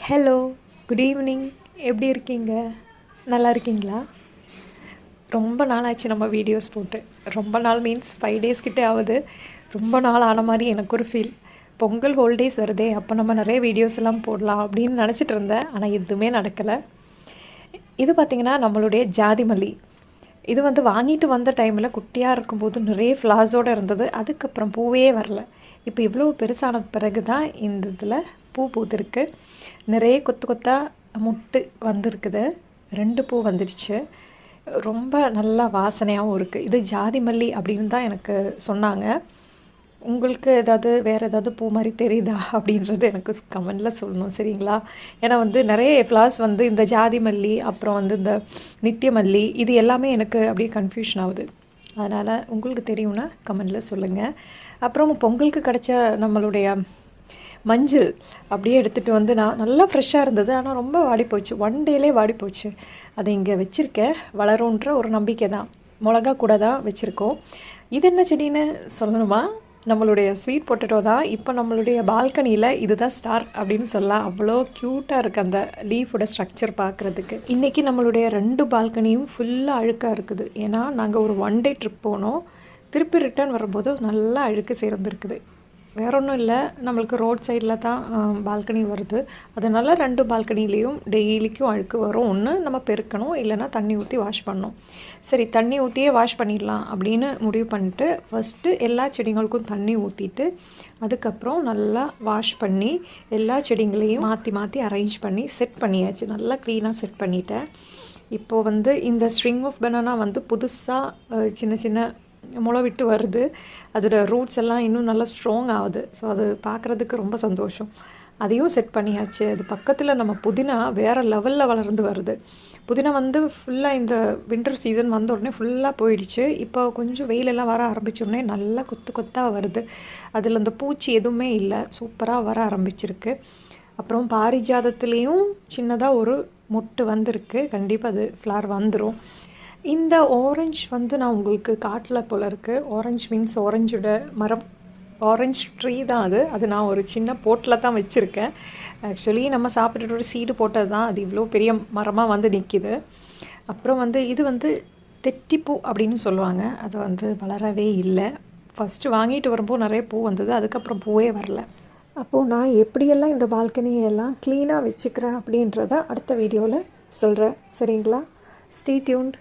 Hello, good evening. எப்படி இருக்கீங்க? நல்லா இருக்கீங்களா? ரொம்ப நாள் ஆச்சு நம்ம வீடியோஸ் போட்டு. ரொம்ப நாள் மீன்ஸ் 5 days கிட்டே ஆகுது. ரொம்ப நாள் ஆன மாதிரி எனக்கு ஒரு ஃபீல். பொங்கல் ஹோல்டேஸ் வருதே, அப்போ நம்ம நிறைய வீடியோஸ் எல்லாம் போடலாம் அப்படின்னு நினச்சிட்டு இருந்தேன். ஆனால் எதுவுமே நடக்கலை. இது பார்த்திங்கன்னா நம்மளுடைய ஜாதி மல்லி. இது வாங்கிட்டு வந்த டைமில் குட்டியாக இருக்கும்போது நிறைய ஃப்ளார்ஸோடு இருந்தது. அதுக்கப்புறம் பூவே வரல. இப்போ இவ்வளோ பெருசான பிறகு தான் இந்த இதில் பூ பூத்திருக்கு. நிறைய கொத்து கொத்தாக முட்டு வந்திருக்குது. 2 பூ வந்துடுச்சு. ரொம்ப நல்லா வாசனையாகவும் இருக்குது. இது ஜாதி மல்லி அப்படின்னு தான் எனக்கு சொன்னாங்க. உங்களுக்கு வேறு ஏதாவது பூ மாதிரி தெரியுதா அப்படின்றது எனக்கு கமெண்டில் சொல்லணும், சரிங்களா? ஏன்னா நிறைய ஃப்ளார்ஸ் இந்த ஜாதி மல்லி, அப்புறம் இந்த நித்திய மல்லி, இது எல்லாமே எனக்கு அப்படியே கன்ஃபியூஷன் ஆகுது. அதனால் உங்களுக்கு தெரியும்னா கமெண்டில் சொல்லுங்கள். அப்புறம் பொங்கலுக்கு கிடச்ச நம்மளுடைய மஞ்சள் அப்படியே எடுத்துகிட்டு நான் நல்லா ஃப்ரெஷ்ஷாக இருந்தது. ஆனால் ரொம்ப வாடிப்போச்சு. 1 டேலே வாடிப்போச்சு. அதை இங்கே வச்சுருக்கேன். வளரும்ன்ற ஒரு நம்பிக்கை தான். மிளகா கூட தான் வச்சுருக்கோம். இது என்ன செடின்னு சொல்லணுமா? நம்மளுடைய ஸ்வீட் பொட்டேட்டோ தான். இப்போ நம்மளுடைய பால்கனியில் இதுதான் ஸ்டார் அப்படின்னு சொல்லலாம். அவ்வளோ க்யூட்டாக இருக்குது அந்த லீஃபோட ஸ்ட்ரக்சர் பார்க்குறதுக்கு. இன்றைக்கி நம்மளுடைய 2 பால்கனியும் ஃபுல்லாக அழுக்காக இருக்குது. ஏன்னா நாங்கள் ஒரு 1 day ட்ரிப் போனோம். திருப்பி ரிட்டர்ன் வரும்போது நல்லா அழுக்கு சேர்ந்துருக்குது. வேற ஒன்றும் இல்லை, நம்மளுக்கு ரோட் சைடில் தான் பால்கனி வருது. அதனால் 2 பால்கனிலேயும் டெய்லிக்கும் அழுக்கு வரும். ஒன்று நம்ம பெருக்கணும், இல்லைன்னா தண்ணி ஊற்றி வாஷ் பண்ணணும். சரி, தண்ணி ஊற்றியே வாஷ் பண்ணிடலாம் அப்படின்னு முடிவு பண்ணிட்டு ஃபஸ்ட்டு எல்லா செடிங்களுக்கும் தண்ணி ஊற்றிட்டு அதுக்கப்புறம் நல்லா வாஷ் பண்ணி எல்லா செடிங்களையும் மாற்றி மாற்றி அரேஞ்ச் பண்ணி செட் பண்ணியாச்சு. நல்லா க்ளீனாக செட் பண்ணிட்டேன். இப்போது இந்த ஸ்ட்ரிங் ஆஃப் பனானா புதுசாக சின்ன சின்ன முளை விட்டு வருது. அதோட ரூட்ஸ் எல்லாம் இன்னும் நல்லா ஸ்ட்ராங் ஆகுது. ஸோ அது பார்க்குறதுக்கு ரொம்ப சந்தோஷம். அதையும் செட் பண்ணியாச்சு. அது பக்கத்தில் நம்ம புதினா வேறு லெவலில் வளர்ந்து வருது. புதினா ஃபுல்லாக இந்த வின்டர் சீசன் வந்த உடனே ஃபுல்லாக போயிடுச்சு. இப்போ கொஞ்சம் வெயிலெல்லாம் வர ஆரம்பித்தோடனே நல்லா கொத்து கொத்தாக வருது. அதில் அந்த பூச்சி எதுவுமே இல்லை, சூப்பராக வர ஆரம்பிச்சிருக்கு. அப்புறம் பாரிஜாதத்துலேயும் சின்னதாக ஒரு மொட்டு வந்திருக்கு. கண்டிப்பாக அது ஃப்ளார் வந்துடும். இந்த ஆரஞ்சு நான் உங்களுக்கு காட்டில் போல் இருக்குது. ஆரஞ்சு மீன்ஸ் ஆரஞ்சோட மரம், ஆரஞ்சு ட்ரீ தான் அது நான் ஒரு சின்ன போட்டில் தான் வச்சுருக்கேன். ஆக்சுவலி நம்ம சாப்பிட்டுட்டு ஒரு சீடு போட்டது தான் அது இவ்வளோ பெரிய மரமாக நிற்கிது. அப்புறம் இது தெட்டிப்பூ அப்படின்னு சொல்லுவாங்க. அது வளரவே இல்லை. ஃபஸ்ட்டு வாங்கிட்டு வரும்போது நிறைய பூ வந்தது. அதுக்கப்புறம் பூவே வரல. அப்போது நான் எப்படியெல்லாம் இந்த பால்கனியெல்லாம் க்ளீனாக வச்சுக்கிறேன் அப்படின்றத அடுத்த வீடியோவில் சொல்கிறேன், சரிங்களா? Stay tuned.